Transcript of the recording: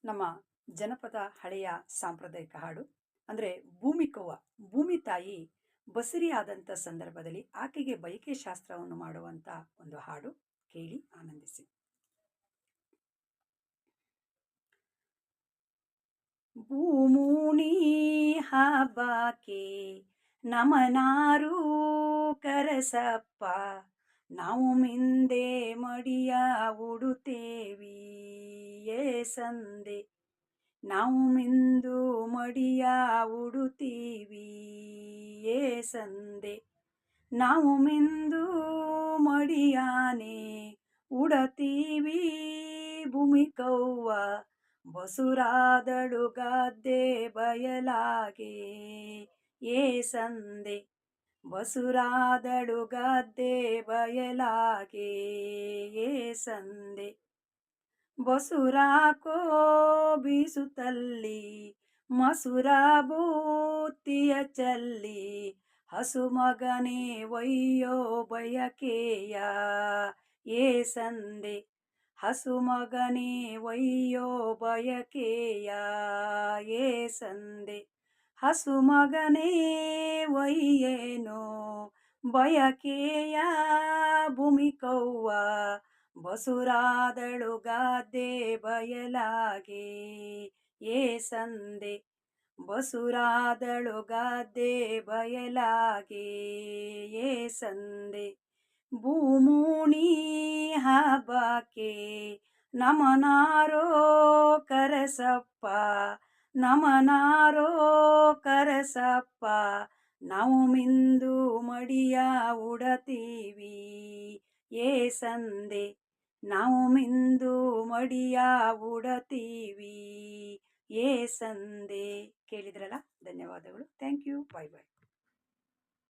ನಮ್ಮ ಜನಪದ ಹಳೆಯ ಸಾಂಪ್ರದಾಯಿಕ ಹಾಡು ಅಂದರೆ ಭೂಮಿಕವ್ವ. ಭೂಮಿ ತಾಯಿ ಬಸುರಿ ಆದಂಥ ಸಂದರ್ಭದಲ್ಲಿ ಆಕೆಗೆ ಬಯಕೆ ಶಾಸ್ತ್ರವನ್ನು ಮಾಡುವಂಥ ಒಂದು ಹಾಡು. ಕೇಳಿ ಆನಂದಿಸಿ. ಭೂಮೂನಿ ಹಬ್ಬಕ್ಕೆ ನಮನಾರು ಕರಸಪ್ಪ, ನಾವು ಮಿಂದೆ ಮಡಿಯ ಉಡುತ್ತೇವಿ ಏ ಸಂದೆ. ನಾವು ಮಿಂದು ಮಡಿಯ ಉಡುತ್ತೀವಿ ಏ ಸಂದೆ. ನಾವು ಮಿಂದು ಮಡಿಯಾನೆ ಉಡತೀವಿ ಭೂಮಿಕವ್ವ, ಬಸುರಾದಳು ಗದ್ದೆ ಬಯಲಾಗೆ ಏ ಸಂದೆ. ಬಸುರಾದಳು ಗದ್ದೆ ಬಯಲಾಗೆ ಏ ಸಂದೆ. ಬಸುರಾಕೋ ಬೀಸುತ್ತಲ್ಲಿ ಮಸುರ ಬೂತಿಯ ಚಲ್ಲಿ, ಹಸು ಮಗನೇ ಒಯ್ಯೋ ಬಯಕೆಯ ಏ ಸಂದೆ. ಹಸು ಮಗನೇ ಒಯ್ಯೋ ಬಯಕೆಯ ಏ ಸಂದೆ. ಹಸು ಮಗನೇ ಒಯ್ಯೇನೋ ಬಯಕೆಯ ಭೂಮಿಕವ್ವ, ಬಸುರಾದಳು ಗದ್ದೆ ಬಯಲಾಗೆ ಏ ಸಂದೆ. ಬಸುರಾದಳು ಗದ್ದೆ ಬಯಲಾಗೆ ಏ ಸಂದೆ. ಭೂಮೂನಿ ಹಬ್ಬಕ್ಕೆ ನಮನಾರೋ ಕರಸಪ್ಪ, ನಮನಾರೋ ಕರಸಪ್ಪ, ನಾವು ಮಿಂದು ಮಡಿಯ ಉಡತೀವಿ ಏ ಸಂದೆ. ನಾವು ಮಿಂದು ಮಡಿಯ ಉಡತೀವಿ ಏ ಸಂದೆ. ಕೇಳಿದ್ರಲ್ಲ, ಧನ್ಯವಾದಗಳು. Thank you. Bye bye.